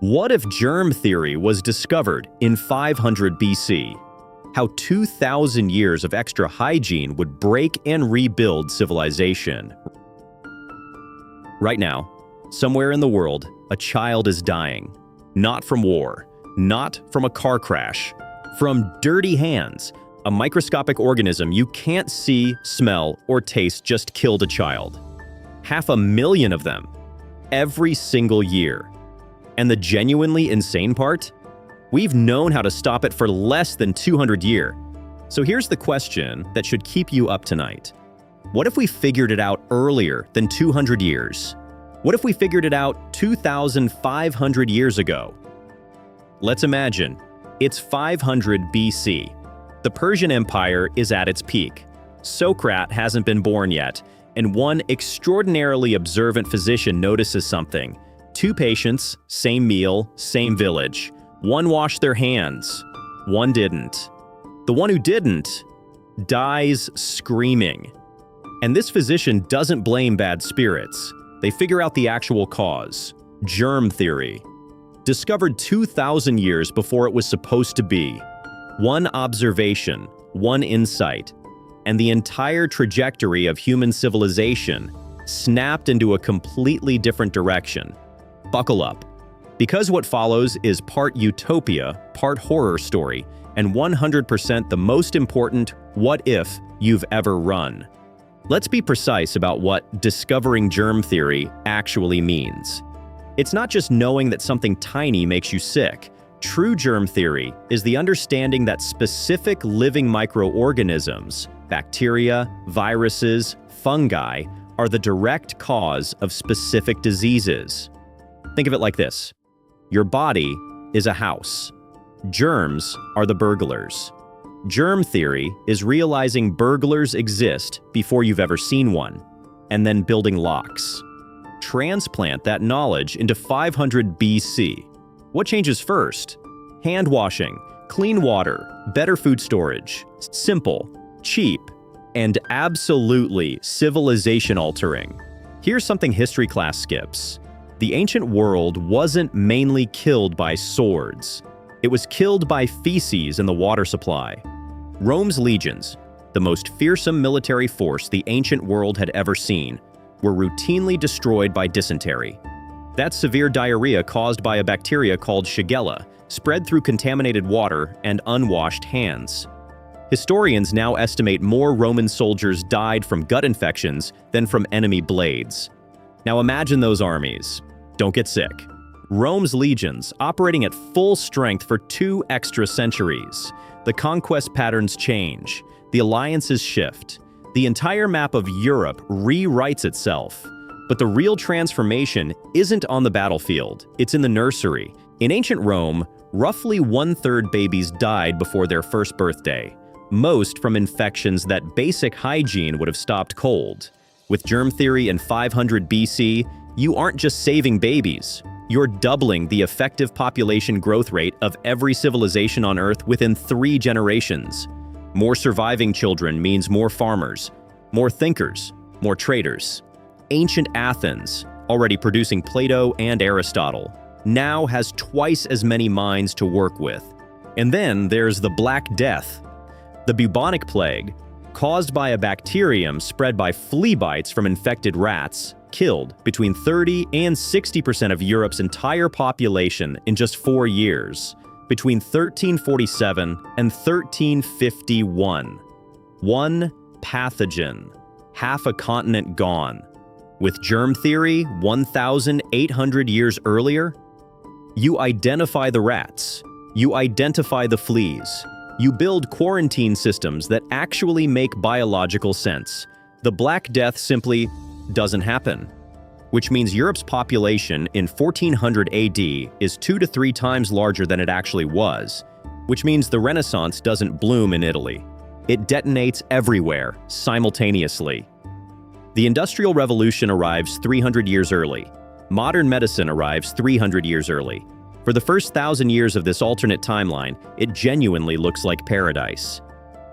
What if germ theory was discovered in 500 BC? How 2,000 years of extra hygiene would break and rebuild civilization. Right now, somewhere in the world, a child is dying. Not from war, not from a car crash, from dirty hands. A microscopic organism you can't see, smell, or taste just killed a child. 500,000 of them, every single year. And the genuinely insane part? We've known how to stop it for less than 200 years. So here's the question that should keep you up tonight. What if we figured it out earlier than 200 years? What if we figured it out 2,500 years ago? Let's imagine it's 500 BC. The Persian Empire is at its peak. Socrates hasn't been born yet, and one extraordinarily observant physician notices something. 2 patients, same meal, same village. One washed their hands, one didn't. The one who didn't dies screaming. And this physician doesn't blame bad spirits. They figure out the actual cause: germ theory. Discovered 2,000 years before it was supposed to be. One observation, one insight, and the entire trajectory of human civilization snapped into a completely different direction. Buckle up, because what follows is part utopia, part horror story, and 100% the most important what if you've ever run. Let's be precise about what discovering germ theory actually means. It's not just knowing that something tiny makes you sick. True germ theory is the understanding that specific living microorganisms, bacteria, viruses, fungi, are the direct cause of specific diseases. Think of it like this. Your body is a house. Germs are the burglars. Germ theory is realizing burglars exist before you've ever seen one, and then building locks. Transplant that knowledge into 500 BC. What changes first? Hand washing, clean water, better food storage. Simple, cheap, and absolutely civilization altering. Here's something history class skips. The ancient world wasn't mainly killed by swords. It was killed by feces in the water supply. Rome's legions, the most fearsome military force the ancient world had ever seen, were routinely destroyed by dysentery. That's severe diarrhea caused by a bacteria called Shigella, spread through contaminated water and unwashed hands. Historians now estimate more Roman soldiers died from gut infections than from enemy blades. Now imagine those armies. Don't get sick. Rome's legions operating at full strength for 2 extra centuries. The conquest patterns change. The alliances shift. The entire map of Europe rewrites itself. But the real transformation isn't on the battlefield, it's in the nursery. In ancient Rome, roughly 1/3 babies died before their first birthday, most from infections that basic hygiene would have stopped cold. With germ theory in 500 BC, you aren't just saving babies, you're doubling the effective population growth rate of every civilization on Earth within 3 generations. More surviving children means more farmers, more thinkers, more traders. Ancient Athens, already producing Plato and Aristotle, now has twice as many minds to work with. And then there's the Black Death, the bubonic plague, caused by a bacterium spread by flea bites from infected rats, killed between 30 and 60% of Europe's entire population in just 4 years, between 1347 and 1351. One pathogen, half a continent gone. With germ theory 1,800 years earlier, you identify the rats, you identify the fleas, you build quarantine systems that actually make biological sense. The Black Death simply doesn't happen, which means Europe's population in 1400 AD is 2 to 3 times larger than it actually was, which means the Renaissance doesn't bloom in Italy. It detonates everywhere, simultaneously. The Industrial Revolution arrives 300 years early. Modern medicine arrives 300 years early. For the first 1,000 years of this alternate timeline, it genuinely looks like paradise.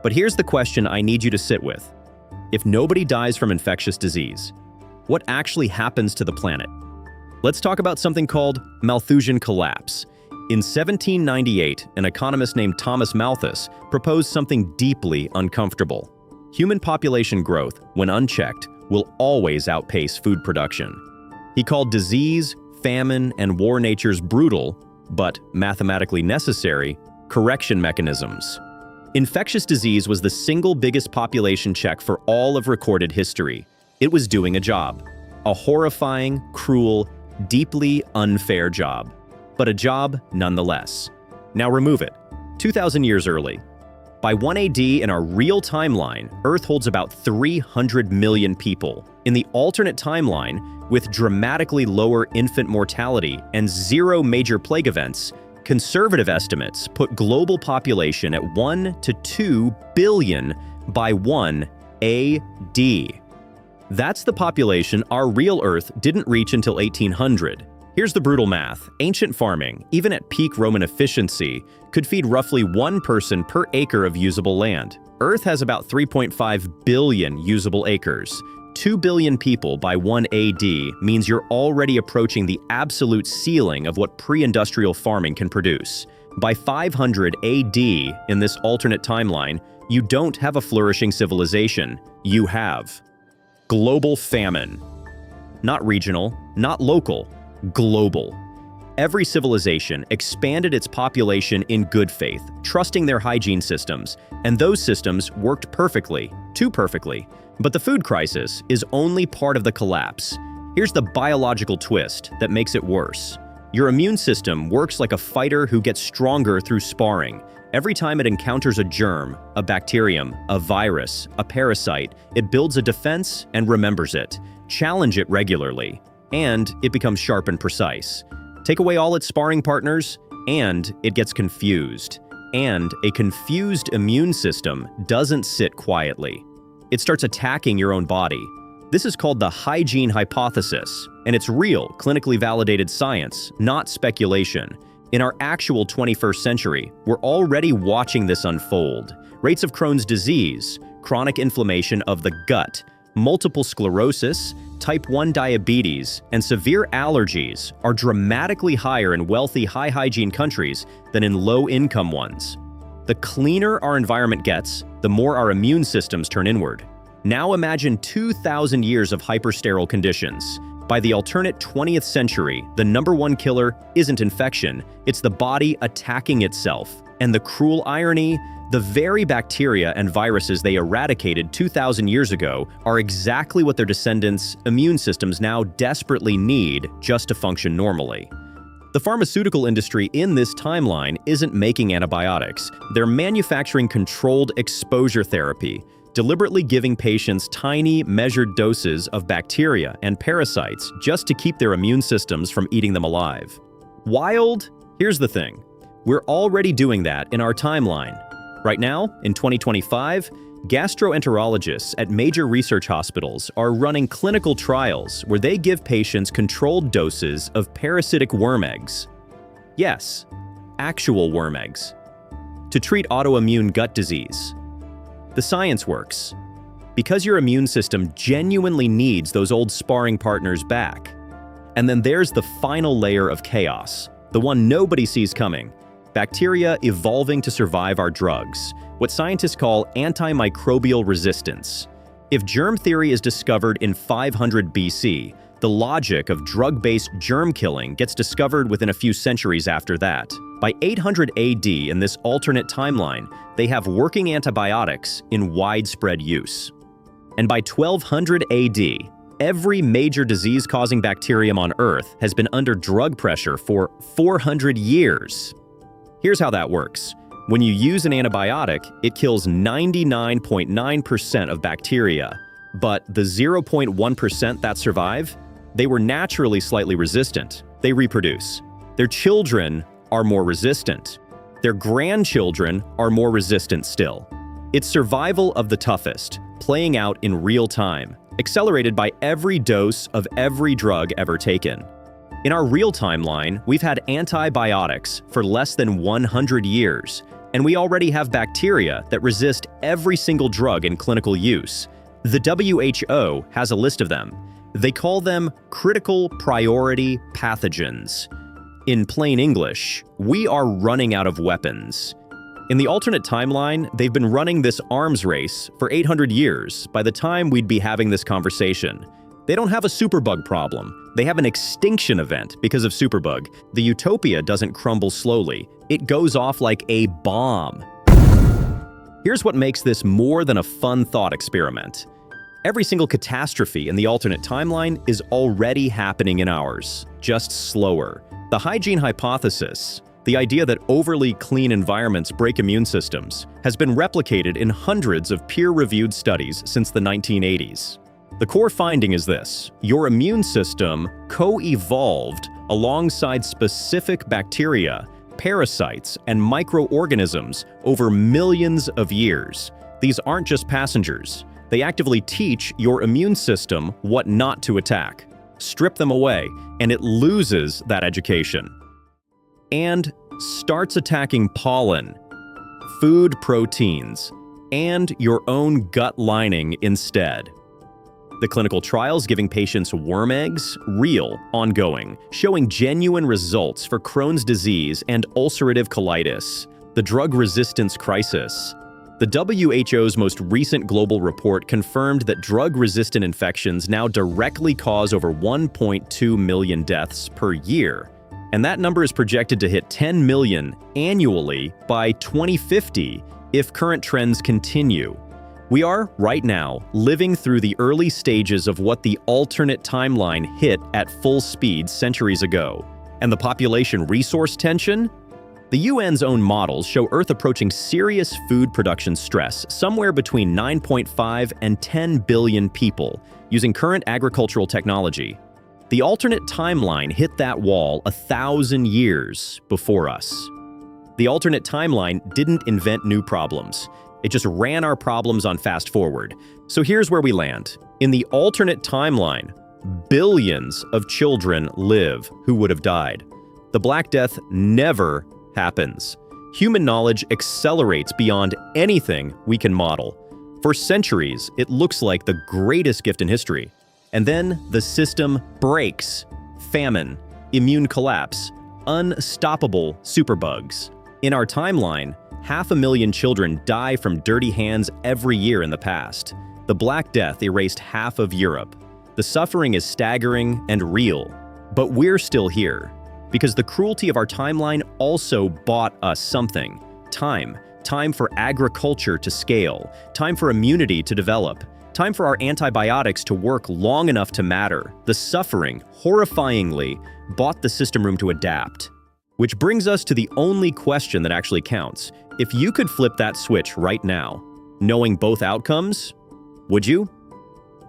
But here's the question I need you to sit with. If nobody dies from infectious disease, what actually happens to the planet? Let's talk about something called Malthusian collapse. In 1798, an economist named Thomas Malthus proposed something deeply uncomfortable. Human population growth, when unchecked, will always outpace food production. He called disease, famine, and war nature's brutal, but mathematically necessary, correction mechanisms. Infectious disease was the single biggest population check for all of recorded history. It was doing a job. A horrifying, cruel, deeply unfair job. But a job nonetheless. Now remove it. 2,000 years early. By 1 AD in our real timeline, Earth holds about 300 million people. In the alternate timeline, with dramatically lower infant mortality and 0 major plague events, conservative estimates put global population at 1 to 2 billion by 1 AD. That's the population our real Earth didn't reach until 1800. Here's the brutal math. Ancient farming, even at peak Roman efficiency, could feed roughly 1 person per acre of usable land. Earth has about 3.5 billion usable acres. 2 billion people by 1 AD means you're already approaching the absolute ceiling of what pre-industrial farming can produce. By 500 AD, in this alternate timeline, you don't have a flourishing civilization. You have global famine. Not regional, not local, global. Every civilization expanded its population in good faith, trusting their hygiene systems, and those systems worked perfectly, too perfectly. But the food crisis is only part of the collapse. Here's the biological twist that makes it worse. Your immune system works like a fighter who gets stronger through sparring. Every time it encounters a germ, a bacterium, a virus, a parasite, it builds a defense and remembers it. Challenge it regularly, and it becomes sharp and precise. Take away all its sparring partners, and it gets confused. And a confused immune system doesn't sit quietly. It starts attacking your own body. This is called the hygiene hypothesis, and it's real, clinically validated science, not speculation. In our actual 21st century, we're already watching this unfold. Rates of Crohn's disease, chronic inflammation of the gut, multiple sclerosis, type 1 diabetes, and severe allergies are dramatically higher in wealthy, high-hygiene countries than in low-income ones. The cleaner our environment gets, the more our immune systems turn inward. Now imagine 2,000 years of hypersterile conditions. By the alternate 20th century, the #1 killer isn't infection, it's the body attacking itself. And the cruel irony, the very bacteria and viruses they eradicated 2,000 years ago are exactly what their descendants' immune systems now desperately need just to function normally. The pharmaceutical industry in this timeline isn't making antibiotics. They're manufacturing controlled exposure therapy, deliberately giving patients tiny, measured doses of bacteria and parasites just to keep their immune systems from eating them alive. Wild? Here's the thing. We're already doing that in our timeline. Right now, in 2025, gastroenterologists at major research hospitals are running clinical trials where they give patients controlled doses of parasitic worm eggs. Yes, actual worm eggs. To treat autoimmune gut disease. The science works. Because your immune system genuinely needs those old sparring partners back. And then there's the final layer of chaos, the one nobody sees coming. Bacteria evolving to survive our drugs, what scientists call antimicrobial resistance. If germ theory is discovered in 500 BC, the logic of drug-based germ killing gets discovered within a few centuries after that. By 800 AD in this alternate timeline, they have working antibiotics in widespread use. And by 1200 AD, every major disease-causing bacterium on Earth has been under drug pressure for 400 years. Here's how that works. When you use an antibiotic, it kills 99.9% of bacteria. But the 0.1% that survive, they were naturally slightly resistant. They reproduce. Their children are more resistant. Their grandchildren are more resistant still. It's survival of the toughest, playing out in real time, accelerated by every dose of every drug ever taken. In our real timeline, we've had antibiotics for less than 100 years, and we already have bacteria that resist every single drug in clinical use. The WHO has a list of them. They call them critical priority pathogens. In plain English, we are running out of weapons. In the alternate timeline, they've been running this arms race for 800 years by the time we'd be having this conversation. They don't have a superbug problem. They have an extinction event because of Superbug. The utopia doesn't crumble slowly. It goes off like a bomb. Here's what makes this more than a fun thought experiment. Every single catastrophe in the alternate timeline is already happening in ours, just slower. The hygiene hypothesis, the idea that overly clean environments break immune systems, has been replicated in hundreds of peer-reviewed studies since the 1980s. The core finding is this: your immune system co-evolved alongside specific bacteria, parasites, and microorganisms over millions of years. These aren't just passengers. They actively teach your immune system what not to attack. Strip them away, and it loses that education. And starts attacking pollen, food proteins, and your own gut lining instead. The clinical trials giving patients worm eggs, real, ongoing, showing genuine results for Crohn's disease and ulcerative colitis. The drug resistance crisis. The WHO's most recent global report confirmed that drug-resistant infections now directly cause over 1.2 million deaths per year. And that number is projected to hit 10 million annually by 2050 if current trends continue. We are, right now, living through the early stages of what the alternate timeline hit at full speed centuries ago. And the population resource tension? The UN's own models show Earth approaching serious food production stress somewhere between 9.5 and 10 billion people using current agricultural technology. The alternate timeline hit that wall 1,000 years before us. The alternate timeline didn't invent new problems. It just ran our problems on fast forward. So here's where we land. In the alternate timeline, billions of children live who would have died. The Black Death never happens. Human knowledge accelerates beyond anything we can model. For centuries, it looks like the greatest gift in history. And then the system breaks. Famine, immune collapse, unstoppable superbugs. In our timeline, 500,000 children die from dirty hands every year in the past. The Black Death erased half of Europe. The suffering is staggering and real. But we're still here. Because the cruelty of our timeline also bought us something. Time. Time for agriculture to scale. Time for immunity to develop. Time for our antibiotics to work long enough to matter. The suffering, horrifyingly, bought the system room to adapt. Which brings us to the only question that actually counts. If you could flip that switch right now, knowing both outcomes, would you?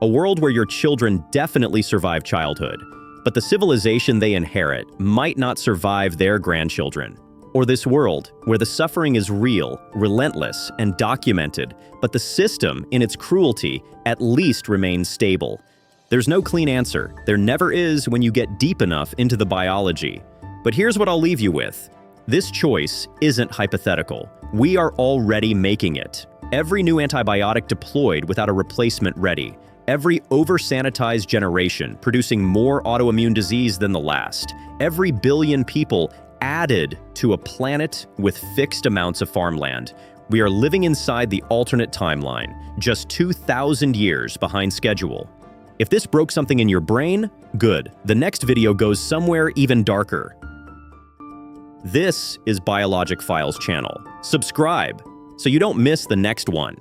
A world where your children definitely survive childhood, but the civilization they inherit might not survive their grandchildren. Or this world where the suffering is real, relentless, and documented, but the system, in its cruelty, at least remains stable. There's no clean answer. There never is when you get deep enough into the biology. But here's what I'll leave you with. This choice isn't hypothetical. We are already making it. Every new antibiotic deployed without a replacement ready. Every over-sanitized generation producing more autoimmune disease than the last. Every billion people added to a planet with fixed amounts of farmland. We are living inside the alternate timeline, just 2,000 years behind schedule. If this broke something in your brain, good. The next video goes somewhere even darker. This is Biologic Files channel. Subscribe so you don't miss the next one.